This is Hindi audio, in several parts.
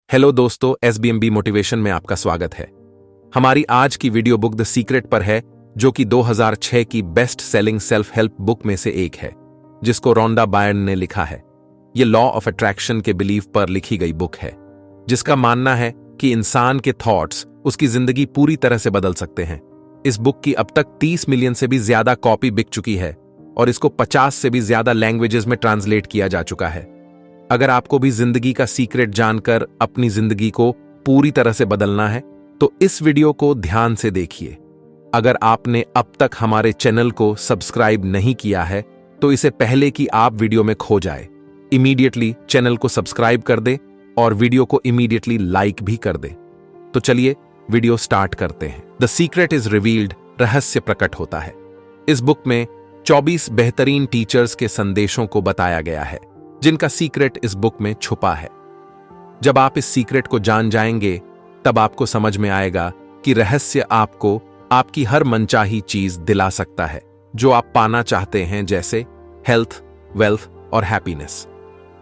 हेलो दोस्तों, SBMB मोटिवेशन में आपका स्वागत है। हमारी आज की वीडियो बुक द सीक्रेट पर है, जो कि 2006 की best selling self help book में से एक है, जिसको रोंडा बायर्न ने लिखा है। यह लॉ ऑफ अट्रैक्शन के बिलीफ पर लिखी गई बुक है, जिसका मानना है कि इंसान के थॉट्स उसकी जिंदगी पूरी तरह से बदल सकते हैं। इस बुक की अब तक 30 मिलियन से भी ज्यादा कॉपी बिक चुकी है और इसको 50 से भी ज्यादा लैंग्वेजेस में ट्रांसलेट किया जा चुका है। अगर आपको भी जिंदगी का सीक्रेट जानकर अपनी जिंदगी को पूरी तरह से बदलना है, तो इस वीडियो को ध्यान से देखिए। अगर आपने अब तक हमारे चैनल को सब्सक्राइब नहीं किया है, तो इसे पहले कि आप वीडियो में खो जाए, इमीडिएटली चैनल को सब्सक्राइब कर दे और वीडियो को इमीडिएटली लाइक भी कर दे। तो चलिए वीडियो स्टार्ट करते हैं। द सीक्रेट इज रिवील्ड, रहस्य प्रकट होता है। इस बुक में 24 बेहतरीन टीचर्स के संदेशों को बताया गया है, जिनका सीक्रेट इस बुक में छुपा है। जब आप इस सीक्रेट को जान जाएंगे, तब आपको समझ में आएगा कि रहस्य आपको आपकी हर मनचाही चीज दिला सकता है, जो आप पाना चाहते हैं, जैसे हेल्थ, वेल्थ और हैप्पीनेस।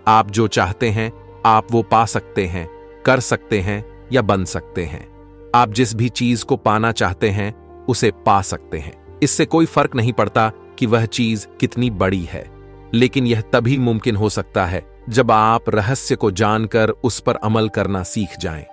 आप जो चाहते हैं, आप वो पा सकते हैं, कर सकते हैं या बन सकते हैं। आप जिस भी चीज को पाना चाहते हैं, उसे पा सकते हैं। इससे कोई फर्क नहीं पड़ता कि वह चीज कितनी बड़ी है, लेकिन यह तभी मुमकिन हो सकता है जब आप रहस्य को जानकर उस पर अमल करना सीख जाएं।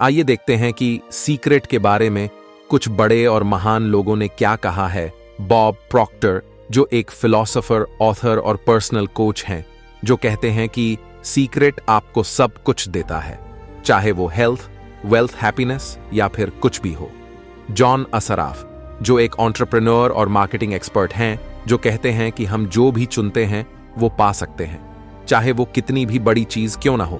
आइए देखते हैं कि सीक्रेट के बारे में कुछ बड़े और महान लोगों ने क्या कहा है। बॉब प्रॉक्टर, जो एक फिलोसोफर, ऑथर और पर्सनल कोच हैं, जो कहते हैं कि सीक्रेट आपको सब कुछ देता है, चाहे वो हेल्थ, वेल्थ, हैप्पीनेस या फिर कुछ भी हो। जॉन असराफ, जो एक एंटरप्रेन्योर और मार्केटिंग एक्सपर्ट हैं, जो कहते हैं कि हम जो भी चुनते हैं वो पा सकते हैं, चाहे वो कितनी भी बड़ी चीज क्यों ना हो।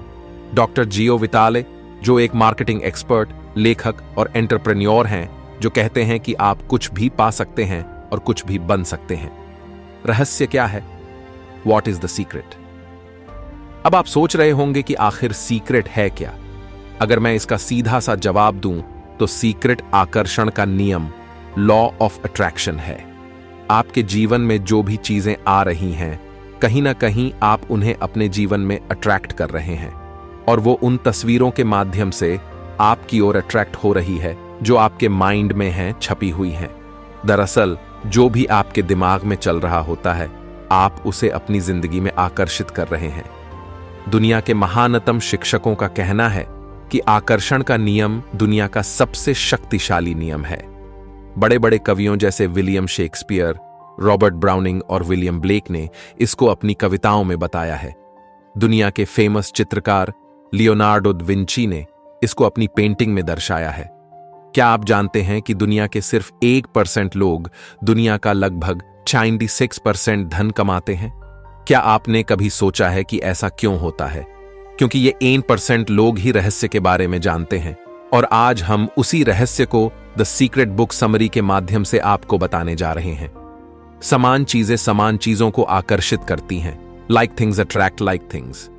डॉक्टर जियो विटाले, जो एक मार्केटिंग एक्सपर्ट, लेखक और एंटरप्रेन्योर हैं, जो कहते हैं कि आप कुछ भी पा सकते हैं और कुछ भी बन सकते हैं। रहस्य क्या है? What is the secret? अब आप सोच रहे होंगे कि आखिर सीक्रेट है क्या। अगर मैं इसका सीधा सा जवाब दूं, तो सीक्रेट आकर्षण का नियम, लॉ ऑफ अट्रैक्शन है। आपके जीवन में जो भी चीजें आ रही हैं, कहीं ना कहीं आप उन्हें अपने जीवन में अट्रैक्ट कर रहे हैं, और वो उन तस्वीरों के माध्यम से आपकी ओर अट्रैक्ट हो रही है, जो आपके माइंड में हैं, छपी हुई हैं। दरअसल जो भी आपके दिमाग में चल रहा होता है, आप उसे अपनी जिंदगी में आकर्षित कर रहे हैं। दुनिया के महानतम शिक्षकों का कहना है कि आकर्षण का नियम दुनिया का सबसे शक्तिशाली नियम है। बड़े बड़े कवियों जैसे विलियम शेक्सपियर, रॉबर्ट ब्राउनिंग और विलियम ब्लेक ने इसको अपनी कविताओं में बताया है। दुनिया के फेमस चित्रकार लियोनार्डो दा विंची ने इसको अपनी पेंटिंग में दर्शाया है। क्या आप जानते हैं कि दुनिया के सिर्फ 1% लोग दुनिया का लगभग 96% धन कमाते हैं? क्या आपने कभी सोचा है कि ऐसा क्यों होता है? क्योंकि ये 1% लोग ही रहस्य के बारे में जानते हैं, और आज हम उसी रहस्य को द सीक्रेट बुक समरी के माध्यम से आपको बताने जा रहे हैं। समान चीजें समान चीजों को आकर्षित करती हैं। Like things attract like things.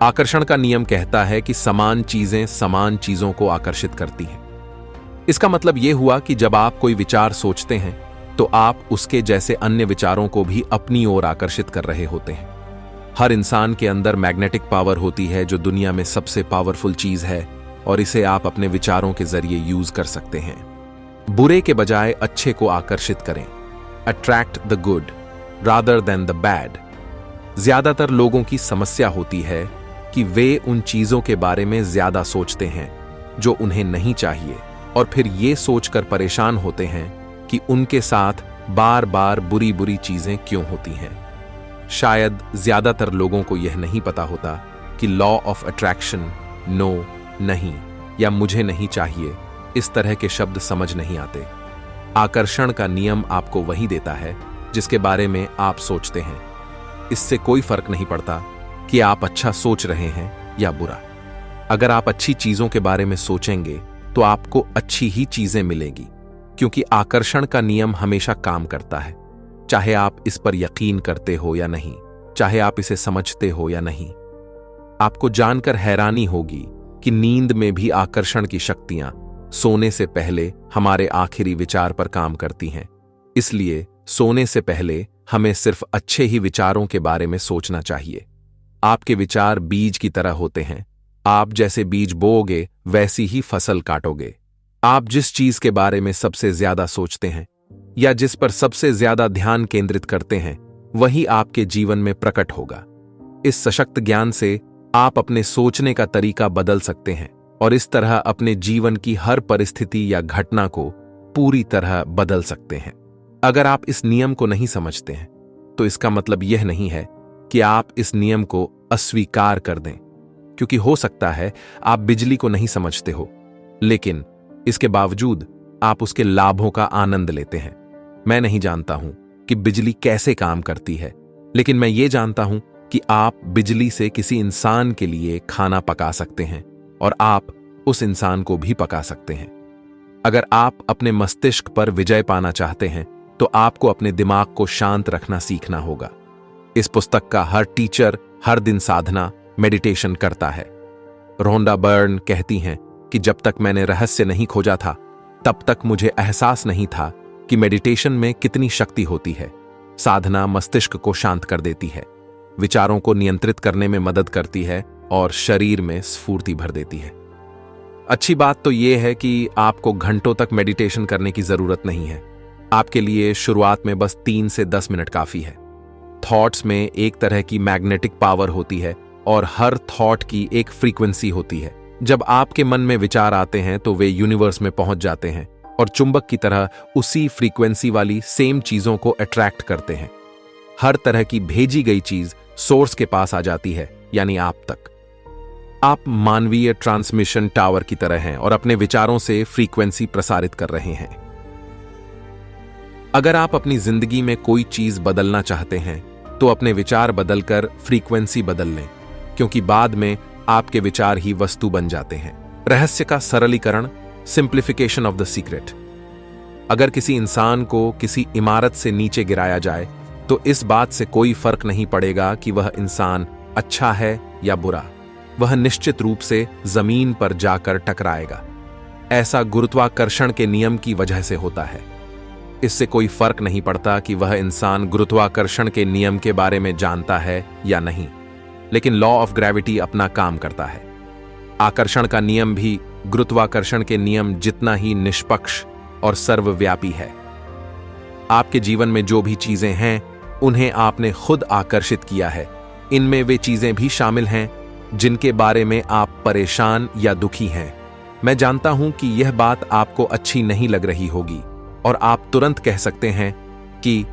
आकर्षण का नियम कहता है कि समान चीजें समान चीजों को आकर्षित करती हैं। इसका मतलब यह हुआ कि जब आप कोई विचार सोचते हैं, तो आप उसके जैसे अन्य विचारों को भी अपनी ओर आकर्षित कर रहे होते हैं। हर इंसान के अंदर मैग्नेटिक पावर होती है, जो दुनिया में सबसे पावरफुल चीज है, और इसे आप अपने विचारों के जरिए यूज कर सकते हैं। बुरे के बजाय अच्छे को आकर्षित करें। Attract the good rather than the bad. ज्यादातर लोगों की समस्या होती है कि वे उन चीजों के बारे में ज्यादा सोचते हैं जो उन्हें नहीं चाहिए, और फिर ये सोचकर परेशान होते हैं कि उनके साथ बार बार बुरी बुरी चीजें क्यों होती हैं। शायद ज्यादातर लोगों को यह नहीं पता होता कि लॉ ऑफ अट्रैक्शन, नो, नहीं या मुझे नहीं चाहिए, इस तरह के शब्द समझ नहीं आते। आकर्षण का नियम आपको वही देता है जिसके बारे में आप सोचते हैं। इससे कोई फर्क नहीं पड़ता कि आप अच्छा सोच रहे हैं या बुरा। अगर आप अच्छी चीजों के बारे में सोचेंगे, तो आपको अच्छी ही चीजें मिलेगी, क्योंकि आकर्षण का नियम हमेशा काम करता है, चाहे आप इस पर यकीन करते हो या नहीं, चाहे आप इसे समझते हो या नहीं। आपको जानकर हैरानी होगी कि नींद में भी आकर्षण की शक्तियां सोने से पहले हमारे आखिरी विचार पर काम करती हैं। इसलिए सोने से पहले हमें सिर्फ अच्छे ही विचारों के बारे में सोचना चाहिए। आपके विचार बीज की तरह होते हैं, आप जैसे बीज बोओगे वैसी ही फसल काटोगे। आप जिस चीज के बारे में सबसे ज्यादा सोचते हैं या जिस पर सबसे ज्यादा ध्यान केंद्रित करते हैं, वही आपके जीवन में प्रकट होगा। इस सशक्त ज्ञान से आप अपने सोचने का तरीका बदल सकते हैं और इस तरह अपने जीवन की हर परिस्थिति या घटना को पूरी तरह बदल सकते हैं। अगर आप इस नियम को नहीं समझते हैं, तो इसका मतलब यह नहीं है कि आप इस नियम को अस्वीकार कर दें, क्योंकि हो सकता है आप बिजली को नहीं समझते हो, लेकिन इसके बावजूद आप उसके लाभों का आनंद लेते हैं। मैं नहीं जानता हूं कि बिजली कैसे काम करती है, लेकिन मैं ये जानता हूं कि आप बिजली से किसी इंसान के लिए खाना पका सकते हैं और आप उस इंसान को भी पका सकते हैं। अगर आप अपने मस्तिष्क पर विजय पाना चाहते हैं, तो आपको अपने दिमाग को शांत रखना सीखना होगा। इस पुस्तक का हर टीचर हर दिन साधना, मेडिटेशन करता है। रोंडा बर्न कहती हैं कि जब तक मैंने रहस्य नहीं खोजा था, तब तक मुझे एहसास नहीं था कि मेडिटेशन में कितनी शक्ति होती है। साधना मस्तिष्क को शांत कर देती है, विचारों को नियंत्रित करने में मदद करती है और शरीर में स्फूर्ति भर देती है। अच्छी बात तो यह है कि आपको घंटों तक मेडिटेशन करने की जरूरत नहीं है। आपके लिए शुरुआत में बस 3 से 10 मिनट काफी है। थॉट्स में एक तरह की मैग्नेटिक पावर होती है और हर थॉट की एक फ्रीक्वेंसी होती है। जब आपके मन में विचार आते हैं तो वे यूनिवर्स में पहुंच जाते हैं और चुंबक की तरह उसी फ्रीक्वेंसी वाली सेम चीजों को अट्रैक्ट करते हैं। हर तरह की भेजी गई चीज सोर्स के पास आ जाती है, यानी आप तक। आप मानवीय ट्रांसमिशन टावर की तरह हैं और अपने विचारों से फ्रीक्वेंसी प्रसारित कर रहे हैं। अगर आप अपनी जिंदगी में कोई चीज बदलना चाहते हैं, तो अपने विचार बदलकर फ्रीक्वेंसी बदल लें, क्योंकि बाद में आपके विचार ही वस्तु बन जाते हैं। रहस्य का सरलीकरण, सिंप्लीफिकेशन ऑफ द सीक्रेट। अगर किसी इंसान को किसी इमारत से नीचे गिराया जाए, तो इस बात से कोई फर्क नहीं पड़ेगा कि वह इंसान अच्छा है या बुरा। वह निश्चित रूप से जमीन पर जाकर टकराएगा। ऐसा गुरुत्वाकर्षण के नियम की वजह से होता है। इससे कोई फर्क नहीं पड़ता कि वह इंसान गुरुत्वाकर्षण के नियम के बारे में जानता है या नहीं, लेकिन लॉ ऑफ ग्रेविटी अपना काम करता है। आकर्षण का नियम भी गुरुत्वाकर्षण के नियम जितना ही निष्पक्ष और सर्वव्यापी है। आपके जीवन में जो भी चीजें हैं, उन्हें आपने खुद आकर्षित किया है। इनमें वे चीजें भी शामिल हैं जिनके बारे में आप परेशान या दुखी हैं। मैं जानता हूं कि यह बात आपको अच्छी नहीं लग रही होगी और आप तुरंत कह सकते हैं कि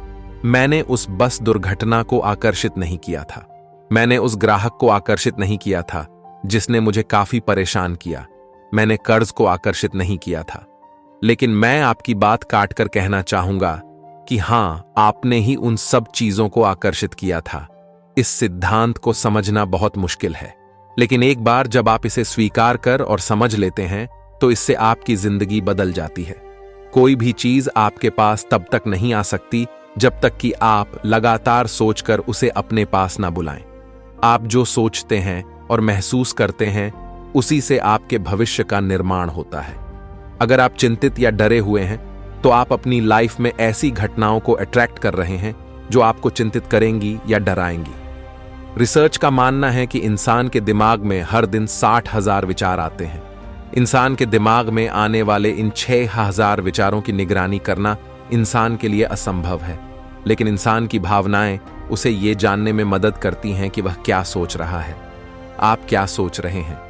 मैंने उस बस दुर्घटना को आकर्षित नहीं किया था, मैंने उस ग्राहक को आकर्षित नहीं किया था जिसने मुझे काफी परेशान किया, मैंने कर्ज को आकर्षित नहीं किया था। लेकिन मैं आपकी बात काटकर कहना चाहूंगा कि हां, आपने ही उन सब चीजों को आकर्षित किया था। इस सिद्धांत को समझना बहुत मुश्किल है, लेकिन एक बार जब आप इसे स्वीकार कर और समझ लेते हैं, तो इससे आपकी जिंदगी बदल जाती है। कोई भी चीज आपके पास तब तक नहीं आ सकती जब तक कि आप लगातार सोचकर उसे अपने पास ना बुलाएं। आप जो सोचते हैं और महसूस करते हैं, उसी से आपके भविष्य का निर्माण होता है। अगर आप चिंतित या डरे हुए हैं, तो आप अपनी लाइफ में ऐसी घटनाओं को अट्रैक्ट कर रहे हैं जो आपको चिंतित करेंगी या डराएंगी। रिसर्च का मानना है कि इंसान के दिमाग में हर दिन 60,000 विचार आते हैं। इंसान के दिमाग में आने वाले इन 6,000 विचारों की निगरानी करना इंसान के लिए असंभव है, लेकिन इंसान की भावनाएं उसे ये जानने में मदद करती हैं कि वह क्या सोच रहा है। आप क्या सोच रहे हैं,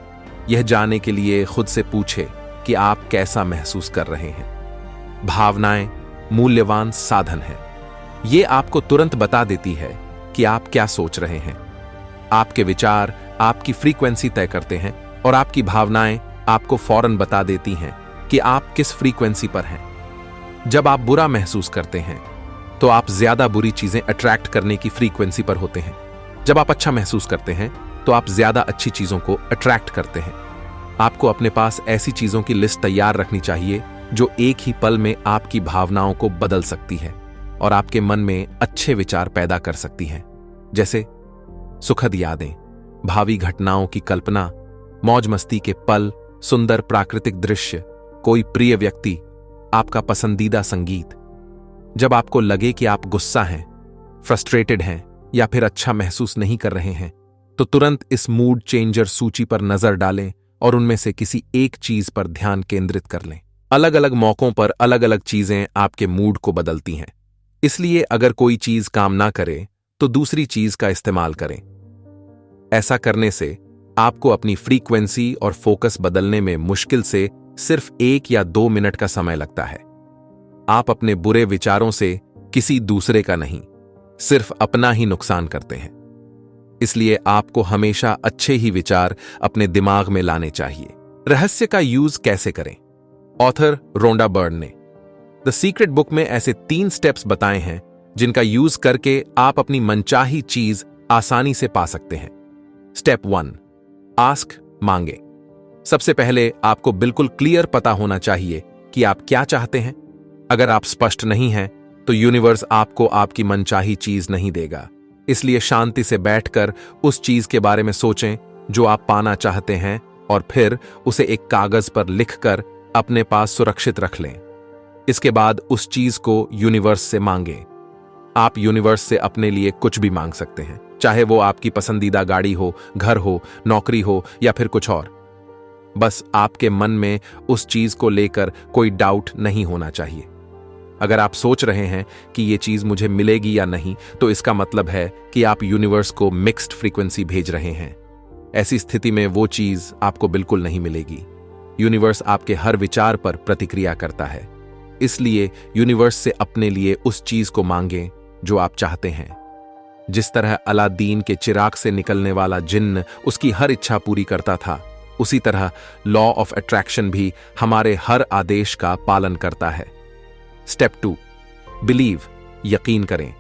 यह जानने के लिए खुद से पूछे कि आप कैसा महसूस कर रहे हैं। भावनाएं मूल्यवान साधन है। ये आपको तुरंत बता देती है कि आप क्या सोच रहे हैं। आपके विचार आपकी फ्रीक्वेंसी तय करते हैं और आपकी भावनाएं आपको फौरन बता देती हैं कि आप किस फ्रीक्वेंसी पर हैं। जब आप बुरा महसूस करते हैं, तो आप ज्यादा बुरी चीजें अट्रैक्ट करने की फ्रीक्वेंसी पर होते हैं। जब आप अच्छा महसूस करते हैं, तो आप ज्यादा अच्छी चीजों को अट्रैक्ट करते हैं। आपको अपने पास ऐसी चीजों की लिस्ट तैयार रखनी चाहिए जो एक ही पल में आपकी भावनाओं को बदल सकती है और आपके मन में अच्छे विचार पैदा कर सकती हैं, जैसे सुखद यादें, भावी घटनाओं की कल्पना, मौज मस्ती के पल, सुंदर प्राकृतिक दृश्य, कोई प्रिय व्यक्ति, आपका पसंदीदा संगीत। जब आपको लगे कि आप गुस्सा हैं, फ्रस्ट्रेटेड हैं या फिर अच्छा महसूस नहीं कर रहे हैं, तो तुरंत इस मूड चेंजर सूची पर नजर डालें और उनमें से किसी एक चीज पर ध्यान केंद्रित कर लें। अलग अलग मौकों पर अलग अलग चीजें आपके मूड को बदलती हैं, इसलिए अगर कोई चीज काम ना करे तो दूसरी चीज का इस्तेमाल करें। ऐसा करने से आपको अपनी फ्रीक्वेंसी और फोकस बदलने में मुश्किल से सिर्फ 1 या 2 मिनट का समय लगता है। आप अपने बुरे विचारों से किसी दूसरे का नहीं, सिर्फ अपना ही नुकसान करते हैं। इसलिए आपको हमेशा अच्छे ही विचार अपने दिमाग में लाने चाहिए। रहस्य का यूज कैसे करें? ऑथर रोंडा बर्न ने द सीक्रेट बुक में ऐसे 3 स्टेप्स बताए हैं जिनका यूज करके आप अपनी मनचाही चीज आसानी से पा सकते हैं। स्टेप 1, आस्क, मांगे। सबसे पहले आपको बिल्कुल क्लियर पता होना चाहिए कि आप क्या चाहते हैं। अगर आप स्पष्ट नहीं हैं तो यूनिवर्स आपको आपकी मनचाही चीज नहीं देगा। इसलिए शांति से बैठकर उस चीज के बारे में सोचें जो आप पाना चाहते हैं और फिर उसे एक कागज पर लिखकर अपने पास सुरक्षित रख लें। इसके बाद उस चीज को यूनिवर्स से मांगे। आप यूनिवर्स से अपने लिए कुछ भी मांग सकते हैं, चाहे वो आपकी पसंदीदा गाड़ी हो, घर हो, नौकरी हो या फिर कुछ और। बस आपके मन में उस चीज को लेकर कोई डाउट नहीं होना चाहिए। अगर आप सोच रहे हैं कि ये चीज मुझे मिलेगी या नहीं, तो इसका मतलब है कि आप यूनिवर्स को मिक्स्ड फ्रीक्वेंसी भेज रहे हैं। ऐसी स्थिति में वो चीज आपको बिल्कुल नहीं मिलेगी। यूनिवर्स आपके हर विचार पर प्रतिक्रिया करता है, इसलिए यूनिवर्स से अपने लिए उस चीज को मांगें जो आप चाहते हैं। जिस तरह अलादीन के चिराग से निकलने वाला जिन्न उसकी हर इच्छा पूरी करता था, उसी तरह लॉ ऑफ अट्रैक्शन भी हमारे हर आदेश का पालन करता है। स्टेप 2, बिलीव, यकीन करें।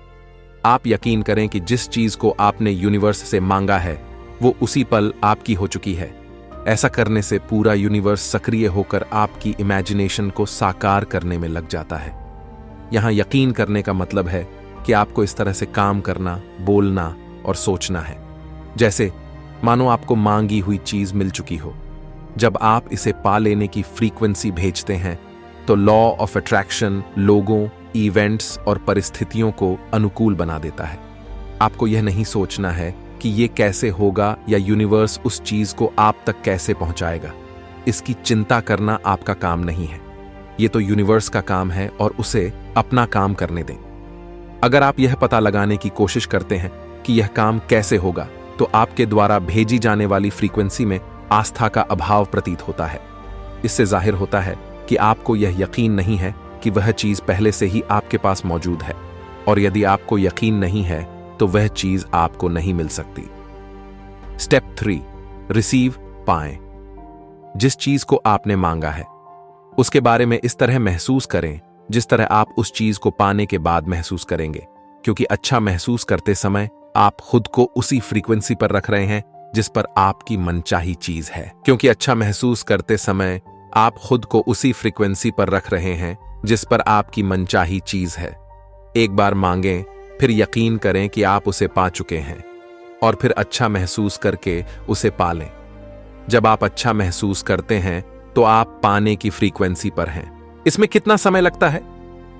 आप यकीन करें कि जिस चीज को आपने यूनिवर्स से मांगा है वो उसी पल आपकी हो चुकी है। ऐसा करने से पूरा यूनिवर्स सक्रिय होकर आपकी इमेजिनेशन को साकार करने में लग जाता है। यहां यकीन करने का मतलब है कि आपको इस तरह से काम करना, बोलना और सोचना है जैसे मानो आपको मांगी हुई चीज मिल चुकी हो। जब आप इसे पा लेने की फ्रीक्वेंसी भेजते हैं तो लॉ ऑफ अट्रैक्शन लोगों, इवेंट्स और परिस्थितियों को अनुकूल बना देता है। आपको यह नहीं सोचना है कि यह कैसे होगा या यूनिवर्स उस चीज को आप तक कैसे पहुंचाएगा। इसकी चिंता करना आपका काम नहीं है, यह तो यूनिवर्स का काम है और उसे अपना काम करने दें। अगर आप यह पता लगाने की कोशिश करते हैं कि यह काम कैसे होगा, तो आपके द्वारा भेजी जाने वाली फ्रीक्वेंसी में आस्था का अभाव प्रतीत होता है। इससे जाहिर होता है कि आपको यह यकीन नहीं है कि वह चीज पहले से ही आपके पास मौजूद है, और यदि आपको यकीन नहीं है तो वह चीज आपको नहीं मिल सकती। स्टेप 3, रिसीव, पाएं। जिस चीज को आपने मांगा है उसके बारे में इस तरह महसूस करें जिस तरह आप उस चीज को पाने के बाद महसूस करेंगे, क्योंकि अच्छा महसूस करते समय आप खुद को उसी फ्रीक्वेंसी पर रख रहे हैं जिस पर आपकी मनचाही चीज है। क्योंकि अच्छा महसूस करते समय आप खुद को उसी फ्रीक्वेंसी पर रख रहे हैं जिस पर आपकी मनचाही चीज है। एक बार मांगें, फिर यकीन करें कि आप उसे पा चुके हैं और फिर अच्छा महसूस करके उसे पालें। जब आप अच्छा महसूस करते हैं तो आप पाने की फ्रीक्वेंसी पर हैं। इसमें कितना समय लगता है?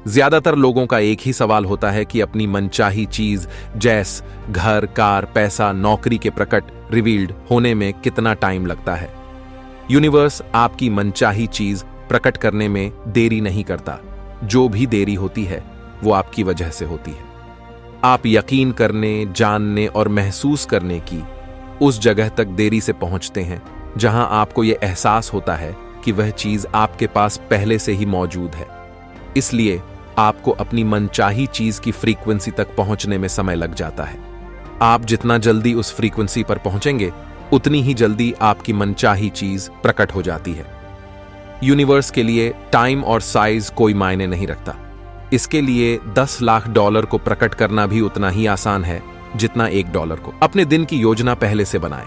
ज्यादातर लोगों का एक ही सवाल होता है कि अपनी मनचाही चीज जैस घर, कार, पैसा, नौकरी के प्रकट रिवील्ड होने में कितना टाइम लगता है। यूनिवर्स आपकी मनचाही चीज प्रकट करने में देरी नहीं करता। जो भी देरी होती है वो आपकी वजह से होती है। आप यकीन करने, जानने और महसूस करने की उस जगह तक देरी से पहुंचते हैं जहां आपको यह एहसास होता है कि वह चीज आपके पास पहले से ही मौजूद है। इसलिए आपको अपनी मनचाही चीज की फ्रीक्वेंसी तक पहुंचने में समय लग जाता है। आप जितना जल्दी उस फ्रीक्वेंसी पर पहुंचेंगे उतनी ही जल्दी आपकी मनचाही चीज प्रकट हो जाती है। यूनिवर्स के लिए टाइम और साइज कोई मायने नहीं रखता। इसके लिए $10 लाख को प्रकट करना भी उतना ही आसान है जितना $1 को। अपने दिन की योजना पहले से बनाएं।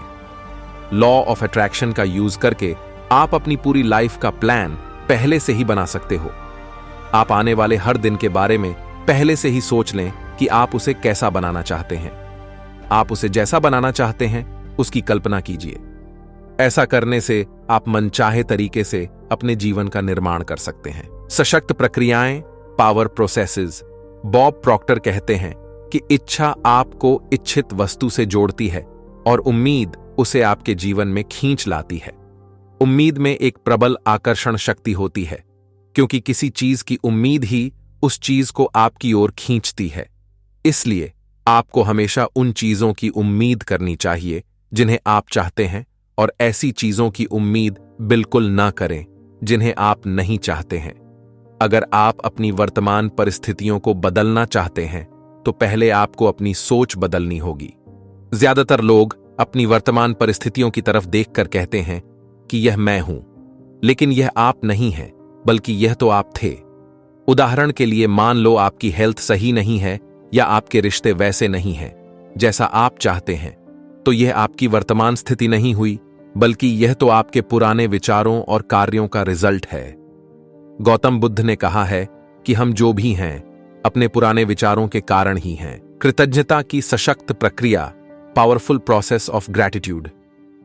लॉ ऑफ अट्रैक्शन का यूज करके आप अपनी पूरी लाइफ का प्लान पहले से ही बना सकते हो। आप आने वाले हर दिन के बारे में पहले से ही सोच लें कि आप उसे कैसा बनाना चाहते हैं। आप उसे जैसा बनाना चाहते हैं उसकी कल्पना कीजिए। ऐसा करने से आप मनचाहे तरीके से अपने जीवन का निर्माण कर सकते हैं। सशक्त प्रक्रियाएं, पावर प्रोसेसेस। बॉब प्रॉक्टर कहते हैं कि इच्छा आपको इच्छित वस्तु से जोड़ती है, और उम्मीद उसे आपके जीवन में खींच लाती है। उम्मीद में एक प्रबल आकर्षण शक्ति होती है, क्योंकि किसी चीज की उम्मीद ही उस चीज को आपकी ओर खींचती है। इसलिए आपको हमेशा उन चीजों की उम्मीद करनी चाहिए जिन्हें आप चाहते हैं, और ऐसी चीजों की उम्मीद बिल्कुल ना करें जिन्हें आप नहीं चाहते हैं। अगर आप अपनी वर्तमान परिस्थितियों को बदलना चाहते हैं तो पहले आपको अपनी सोच बदलनी होगी। ज्यादातर लोग अपनी वर्तमान परिस्थितियों की तरफ देखकर कहते हैं कि यह मैं हूं, लेकिन यह आप नहीं है, बल्कि यह तो आप थे। उदाहरण के लिए, मान लो आपकी हेल्थ सही नहीं है या आपके रिश्ते वैसे नहीं हैं जैसा आप चाहते हैं, तो यह आपकी वर्तमान स्थिति नहीं हुई, बल्कि यह तो आपके पुराने विचारों और कार्यों का रिजल्ट है। गौतम बुद्ध ने कहा है कि हम जो भी हैं अपने पुराने विचारों के कारण ही हैं। कृतज्ञता की सशक्त प्रक्रिया, पावरफुल प्रोसेस ऑफ ग्रैटिट्यूड।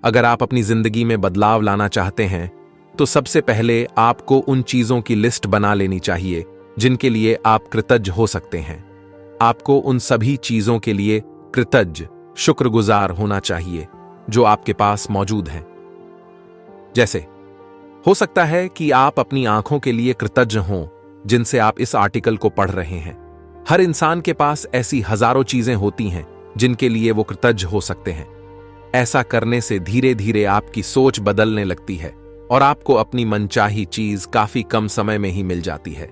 अगर आप अपनी जिंदगी में बदलाव लाना चाहते हैं तो सबसे पहले आपको उन चीजों की लिस्ट बना लेनी चाहिए जिनके लिए आप कृतज्ञ हो सकते हैं। आपको उन सभी चीजों के लिए कृतज्ञ, शुक्रगुजार होना चाहिए जो आपके पास मौजूद हैं। जैसे हो सकता है कि आप अपनी आंखों के लिए कृतज्ञ हों जिनसे आप इस आर्टिकल को पढ़ रहे हैं। हर इंसान के पास ऐसी हजारों चीजें होती हैं जिनके लिए वो कृतज्ञ हो सकते हैं। ऐसा करने से धीरे धीरे आपकी सोच बदलने लगती है और आपको अपनी मनचाही चीज काफी कम समय में ही मिल जाती है।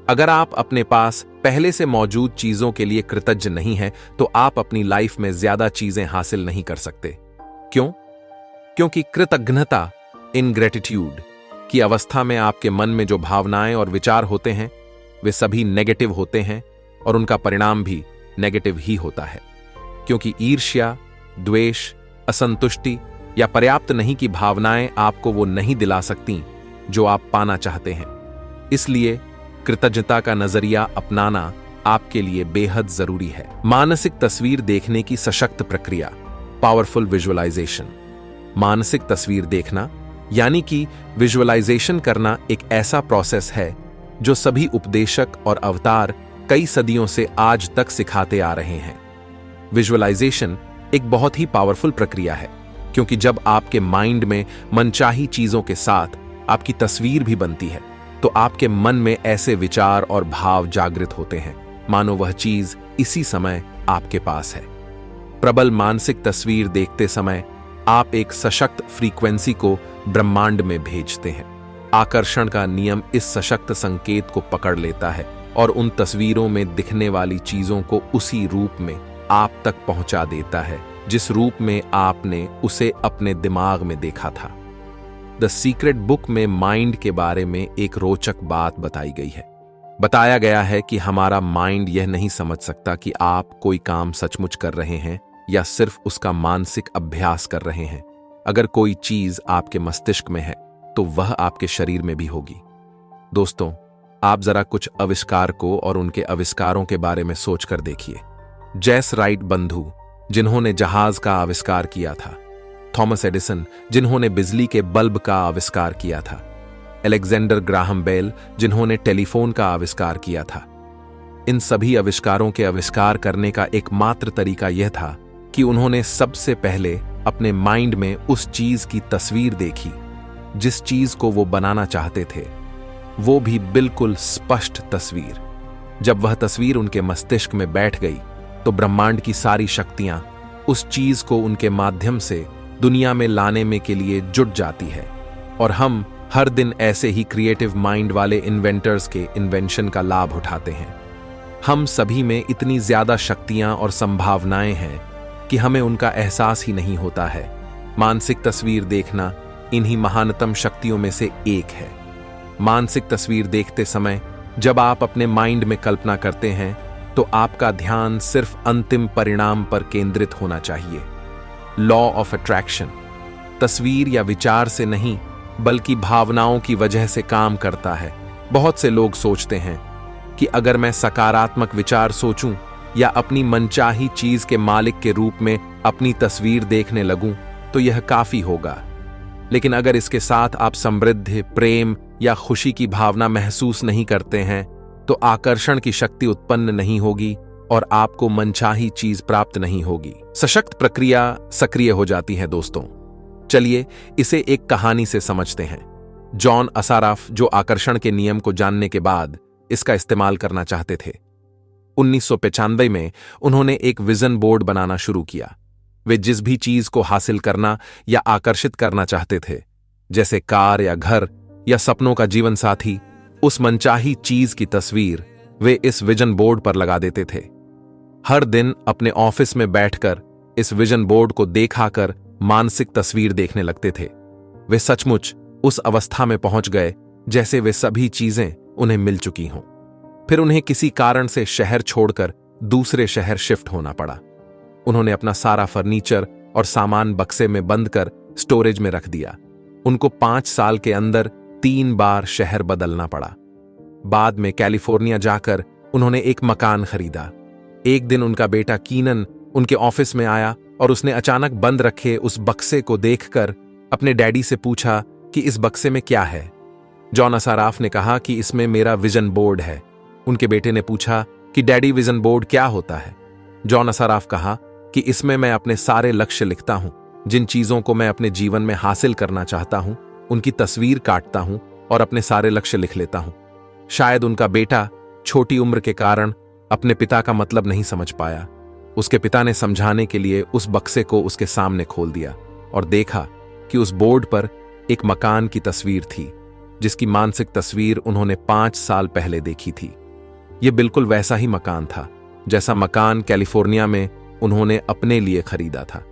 अगर आप अपने पास पहले से मौजूद चीजों के लिए कृतज्ञ नहीं हैं, तो आप अपनी लाइफ में ज्यादा चीजें हासिल नहीं कर सकते। क्यों? क्योंकि कृतज्ञता, इनग्रेटिट्यूड की अवस्था में आपके मन में जो भावनाएं और विचार होते हैं वे सभी नेगेटिव होते हैं और उनका परिणाम भी नेगेटिव ही होता है। क्योंकि ईर्ष्या, द्वेष, असंतुष्टि या पर्याप्त नहीं की भावनाएं आपको वो नहीं दिला सकती जो आप पाना चाहते हैं। इसलिए कृतज्ञता का नजरिया अपनाना आपके लिए बेहद जरूरी है। मानसिक तस्वीर देखने की सशक्त प्रक्रिया, पावरफुल विजुअलाइजेशन। मानसिक तस्वीर देखना यानी कि विजुअलाइजेशन करना एक ऐसा प्रोसेस है जो सभी उपदेशक और अवतार कई सदियों से आज तक सिखाते आ रहे हैं। विजुअलाइजेशन एक बहुत ही पावरफुल प्रक्रिया है, क्योंकि जब आपके माइंड में मनचाही चीजों के साथ आपकी तस्वीर भी बनती है तो आपके मन में ऐसे विचार और भाव जागृत होते हैं मानो वह चीज इसी समय आपके पास है। प्रबल मानसिक तस्वीर देखते समय आप एक सशक्त फ्रीक्वेंसी को ब्रह्मांड में भेजते हैं। आकर्षण का नियम इस सशक्त संकेत को पकड़ लेता है और उन तस्वीरों में दिखने वाली चीजों को उसी रूप में आप तक पहुंचा देता है जिस रूप में आपने उसे अपने दिमाग में देखा था। द सीक्रेट बुक में माइंड के बारे में एक रोचक बात बताई गई है। बताया गया है कि हमारा माइंड यह नहीं समझ सकता कि आप कोई काम सचमुच कर रहे हैं या सिर्फ उसका मानसिक अभ्यास कर रहे हैं। अगर कोई चीज आपके मस्तिष्क में है तो वह आपके शरीर में भी होगी। दोस्तों, आप जरा कुछ आविष्कारकों और उनके आविष्कारों के बारे में सोचकर देखिए। जैस राइट बंधु जिन्होंने जहाज का आविष्कार किया था, थॉमस एडिसन जिन्होंने बिजली के बल्ब का आविष्कार किया था, अलेक्जेंडर ग्राहम बेल जिन्होंने टेलीफोन का आविष्कार किया था। इन सभी आविष्कारों के आविष्कार करने का एकमात्र तरीका यह था कि उन्होंने सबसे पहले अपने माइंड में उस चीज की तस्वीर देखी जिस चीज को वो बनाना चाहते थे, वो भी बिल्कुल स्पष्ट तस्वीर। जब वह तस्वीर उनके मस्तिष्क में बैठ गई तो ब्रह्मांड की सारी शक्तियां उस चीज को उनके माध्यम से दुनिया में लाने में के लिए जुट जाती है। और हम हर दिन ऐसे ही क्रिएटिव माइंड वाले इन्वेंटर्स के इन्वेंशन का लाभ उठाते हैं। हम सभी में इतनी ज्यादा शक्तियां और संभावनाएं हैं कि हमें उनका एहसास ही नहीं होता है। मानसिक तस्वीर देखना इन्हीं महानतम शक्तियों में से एक है। मानसिक तस्वीर देखते समय जब आप अपने माइंड में कल्पना करते हैं तो आपका ध्यान सिर्फ अंतिम परिणाम पर केंद्रित होना चाहिए। लॉ ऑफ अट्रैक्शन तस्वीर या विचार से नहीं बल्कि भावनाओं की वजह से काम करता है। बहुत से लोग सोचते हैं कि अगर मैं सकारात्मक विचार सोचूं या अपनी मनचाही चीज के मालिक के रूप में अपनी तस्वीर देखने लगूं तो यह काफी होगा। लेकिन अगर इसके साथ आप समृद्धि, प्रेम या खुशी की भावना महसूस नहीं करते हैं तो आकर्षण की शक्ति उत्पन्न नहीं होगी और आपको मनचाही चीज प्राप्त नहीं होगी। सशक्त प्रक्रिया सक्रिय हो जाती है दोस्तों। चलिए इसे एक कहानी से समझते हैं। जॉन असाराफ जो आकर्षण के नियम को जानने के बाद इसका इस्तेमाल करना चाहते थे। 1995 में उन्होंने एक विजन बोर्ड बनाना शुरू किया। वे जिस भी चीज को हासिल करना या आकर्षित करना चाहते थे, जैसे कार या घर या सपनों का जीवन साथी, उस मनचाही चीज की तस्वीर वे इस विजन बोर्ड पर लगा देते थे। हर दिन अपने ऑफिस में बैठकर इस विजन बोर्ड को देखाकर मानसिक तस्वीर देखने लगते थे। वे सचमुच उस अवस्था में पहुंच गए जैसे वे सभी चीजें उन्हें मिल चुकी हों। फिर उन्हें किसी कारण से शहर छोड़कर दूसरे शहर शिफ्ट होना पड़ा। उन्होंने अपना सारा फर्नीचर और सामान बक्से में बंद कर स्टोरेज में रख दिया। उनको 5 साल के अंदर 3 बार शहर बदलना पड़ा। बाद में कैलिफोर्निया जाकर उन्होंने एक मकान खरीदा। एक दिन उनका बेटा कीनन उनके ऑफिस में आया और उसने अचानक बंद रखे उस बक्से को देखकर अपने डैडी से पूछा कि इस बक्से में क्या है। जॉन असाराफ ने कहा कि इसमें मेरा विजन बोर्ड है। उनके बेटे ने पूछा कि डैडी विजन बोर्ड क्या होता है। जॉन असाराफ कहा कि इसमें मैं अपने सारे लक्ष्य लिखता हूं, जिन चीजों को मैं अपने जीवन में हासिल करना चाहता हूं उनकी तस्वीर काटता हूं और अपने सारे लक्ष्य लिख लेता हूं। शायद उनका बेटा छोटी उम्र के कारण अपने पिता का मतलब नहीं समझ पाया। उसके पिता ने समझाने के लिए उस बक्से को उसके सामने खोल दिया और देखा कि उस बोर्ड पर एक मकान की तस्वीर थी, जिसकी मानसिक तस्वीर उन्होंने 5 साल पहले देखी थी। यह बिल्कुल वैसा ही मकान था जैसा मकान कैलिफोर्निया में उन्होंने अपने लिए खरीदा था।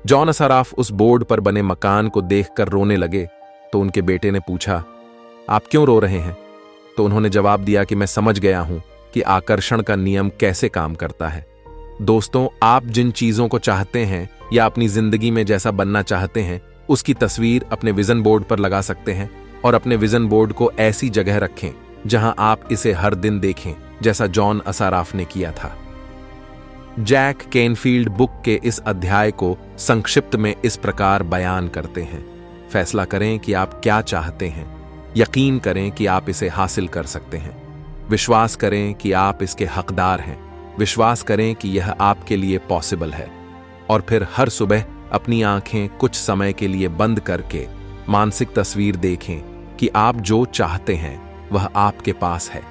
जॉन असाराफ उस बोर्ड पर बने मकान को देखकर रोने लगे तो उनके बेटे ने पूछा, आप क्यों रो रहे हैं? तो उन्होंने जवाब दिया कि मैं समझ गया हूं कि आकर्षण का नियम कैसे काम करता है। दोस्तों, आप जिन चीजों को चाहते हैं या अपनी जिंदगी में जैसा बनना चाहते हैं उसकी तस्वीर अपने विजन बोर्ड पर लगा सकते हैं और अपने विजन बोर्ड को ऐसी जगह रखें जहां आप इसे हर दिन देखें, जैसा जॉन असाराफ ने किया था। जैक केनफील्ड बुक के इस अध्याय को संक्षिप्त में इस प्रकार बयान करते हैं। फैसला करें कि आप क्या चाहते हैं। यकीन करें कि आप इसे हासिल कर सकते हैं। विश्वास करें कि आप इसके हकदार हैं। विश्वास करें कि यह आपके लिए पॉसिबल है। और फिर हर सुबह अपनी आंखें कुछ समय के लिए बंद करके मानसिक तस्वीर देखें कि आप जो चाहते हैं वह आपके पास है।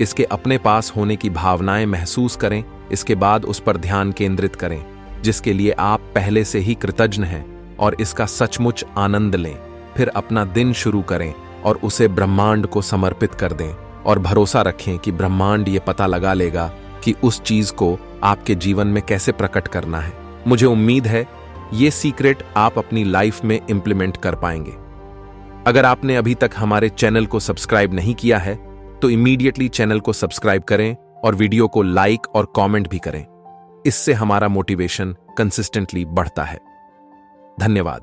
इसके अपने पास होने की भावनाएं महसूस करें। इसके बाद उस पर ध्यान केंद्रित करें जिसके लिए आप पहले से ही कृतज्ञ हैं और इसका सचमुच आनंद लें। फिर अपना दिन शुरू करें और उसे ब्रह्मांड को समर्पित कर दें और भरोसा रखें कि ब्रह्मांड ये पता लगा लेगा कि उस चीज को आपके जीवन में कैसे प्रकट करना है। मुझे उम्मीद है ये सीक्रेट आप अपनी लाइफ में इंप्लीमेंट कर पाएंगे। अगर आपने अभी तक हमारे चैनल को सब्सक्राइब नहीं किया है तो इमीडिएटली चैनल को सब्सक्राइब करें और वीडियो को लाइक और कमेंट भी करें। इससे हमारा मोटिवेशन कंसिस्टेंटली बढ़ता है। धन्यवाद।